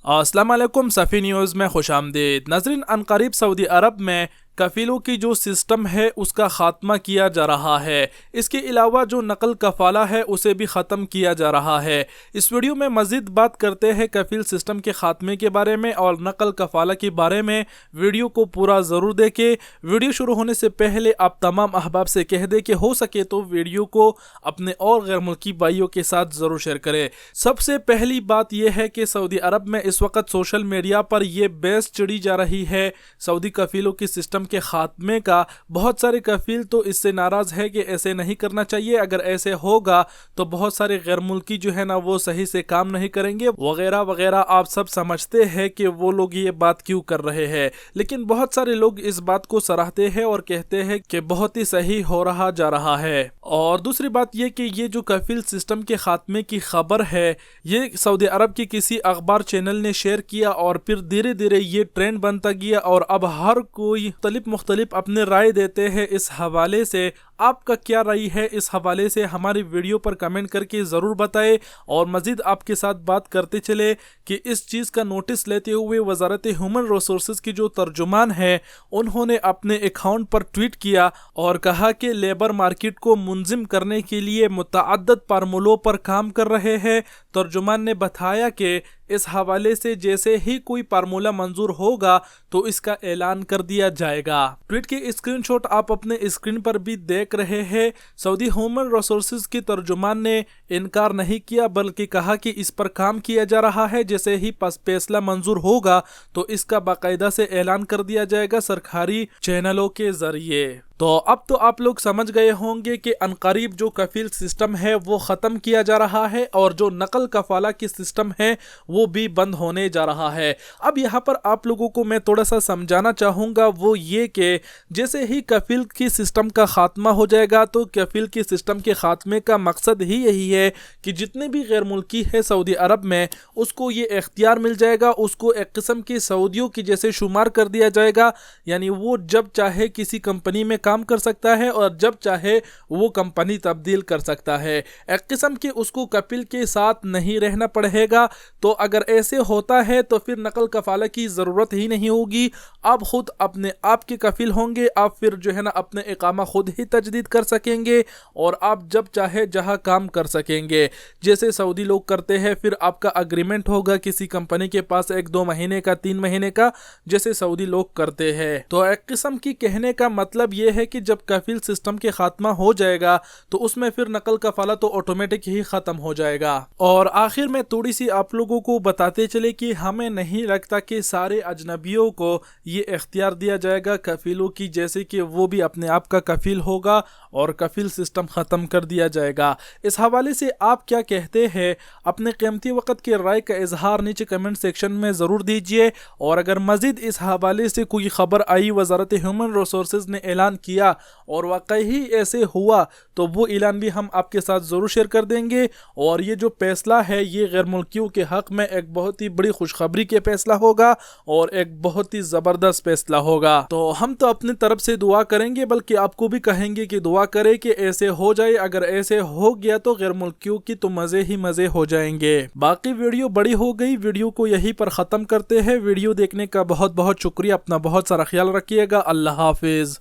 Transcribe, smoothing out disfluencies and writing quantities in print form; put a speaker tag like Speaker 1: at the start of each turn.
Speaker 1: अस्सलाम वालेकुम सफ़ी न्यूज़ में खुश आमदीद। नाज़रीन, अनकरीब सऊदी अरब में कफ़ीलों की जो सिस्टम है उसका ख़ात्मा किया जा रहा है। इसके अलावा जो नकल कफ़ाला है उसे भी ख़त्म किया जा रहा है। इस वीडियो में मज़ीद बात करते हैं कफ़ील सिस्टम के ख़ात्मे के बारे में और नकल कफ़ाला के बारे में। वीडियो को पूरा ज़रूर देखें। वीडियो शुरू होने से पहले आप तमाम अहबाब से कह दें कि हो सके तो वीडियो को अपने और गैर मुल्की भाइयों के साथ ज़रूर शेयर करें। सबसे पहली बात यह है कि सऊदी अरब में इस वक्त सोशल मीडिया पर यह बहस चिड़ी जा रही है सऊदी कफ़ीलों की सिस्टम के खात्मे का। बहुत सारे कफील तो इससे नाराज है कि ऐसे नहीं करना चाहिए, अगर ऐसे होगा तो बहुत सारे गैर मुल्की जो है ना वो सही से काम नहीं करेंगे वगैरह वगैरह। आप सब समझते हैं कि वो लोग ये बात क्यों कर रहे हैं, लेकिन बहुत सारे लोग इस बात को सराहते हैं और कहते हैं कि बहुत ही सही हो रहा जा रहा है। और दूसरी बात ये कि ये जो कफील सिस्टम के खात्मे की खबर है ये सऊदी अरब की किसी अखबार चैनल ने शेयर किया और फिर धीरे धीरे ये ट्रेंड बनता गया और अब हर कोई मुख्तलिफ अपने राय देते हैं इस हवाले से। आपका क्या राय है इस हवाले से हमारी वीडियो पर कमेंट करके ज़रूर बताएं। और मज़ीद आपके साथ बात करते चले कि इस चीज़ का नोटिस लेते हुए वजारत ह्यूमन रिसोर्सेज की जो तर्जुमान है उन्होंने अपने अकाउंट पर ट्वीट किया और कहा कि लेबर मार्केट को मुंजिम करने के लिए मुतअद्दिद फार्मूलों पर काम कर रहे हैं। तर्जुमान ने बताया कि इस हवाले से जैसे ही कोई फार्मूला मंजूर होगा तो इसका ऐलान कर दिया जाएगा। ट्वीट के स्क्रीनशॉट आप अपने स्क्रीन पर भी देख रहे हैं। सऊदी ह्यूमन रिसोर्सेज की तर्जुमान ने इनकार नहीं किया बल्कि कहा कि इस पर काम किया जा रहा है, जैसे ही फैसला मंजूर होगा तो इसका बाकायदा से ऐलान कर दिया जाएगा सरकारी चैनलों के जरिए। तो अब तो आप लोग समझ गए होंगे कि अनकरीब जो कफील सिस्टम है वो ख़त्म किया जा रहा है और जो नकल कफाला की सिस्टम है वो भी बंद होने जा रहा है। अब यहाँ पर आप लोगों को मैं थोड़ा सा समझाना चाहूँगा वो ये कि जैसे ही कफील की सिस्टम का ख़ात्मा हो जाएगा तो कफील की सिस्टम के ख़ात्मे का मकसद ही यही है कि जितने भी गैर मुल्की है सऊदी अरब में उसको ये इख्तियार मिल जाएगा, उसको एक किस्म की सऊदियों की जैसे शुमार कर दिया जाएगा। यानी वो जब चाहे किसी कंपनी में काम कर सकता है और जब चाहे वो कंपनी तब्दील कर सकता है। एक किस्म के उसको कफील के साथ नहीं रहना पड़ेगा। तो अगर ऐसे होता है तो फिर नकल कफाला की ज़रूरत ही नहीं होगी। आप खुद अपने आप के कफील होंगे, आप फिर जो है ना अपने इकामा खुद ही तजदीद कर सकेंगे और आप जब चाहे जहां काम कर सकेंगे जैसे सऊदी लोग करते हैं। फिर आपका अग्रीमेंट होगा किसी कंपनी के पास 1-2 महीने का, 3 महीने का, जैसे सऊदी लोग करते हैं। तो एक किस्म की कहने का मतलब यह है कि जब कफील सिस्टम के खात्मा हो जाएगा तो उसमें फिर नकल कफाला तो ऑटोमेटिक ही खत्म हो जाएगा। और आखिर में थोड़ी सी आप लोगों को बताते चले कि हमें नहीं लगता कि सारे अजनबियों को ये इख्तियार दिया जाएगा कफीलों की जैसे कि वो भी अपने आप का कफील होगा और कफील सिस्टम ख़त्म कर दिया जाएगा। इस हवाले से आप क्या कहते हैं? अपने कीमती वक्त की राय का इजहार नीचे कमेंट सेक्शन में ज़रूर दीजिए। और अगर मज़ीद इस हवाले से कोई ख़बर आई, वजारत ह्यूमन रिसोर्सेज ने ऐलान किया और वाकई ही ऐसे हुआ तो वो ऐलान भी हम आपके साथ ज़रूर शेयर कर देंगे। और ये जो फैसला है ये गैर मुल्कियों के हक़ में एक बहुत ही बड़ी खुशखबरी के फैसला होगा और एक बहुत ही ज़बरदस्त फैसला होगा। तो हम तो अपनी तरफ से दुआ करेंगे बल्कि आपको भी कहेंगे कि दुआ करें कि ऐसे हो जाए। अगर ऐसे हो गया तो गैर मुल्कियों की तो मज़े ही मज़े हो जाएंगे। बाकी वीडियो बड़ी हो गई, वीडियो को यहीं पर ख़त्म करते हैं। वीडियो देखने का बहुत बहुत शुक्रिया। अपना बहुत सारा ख्याल रखिएगा। अल्लाह हाफिज़।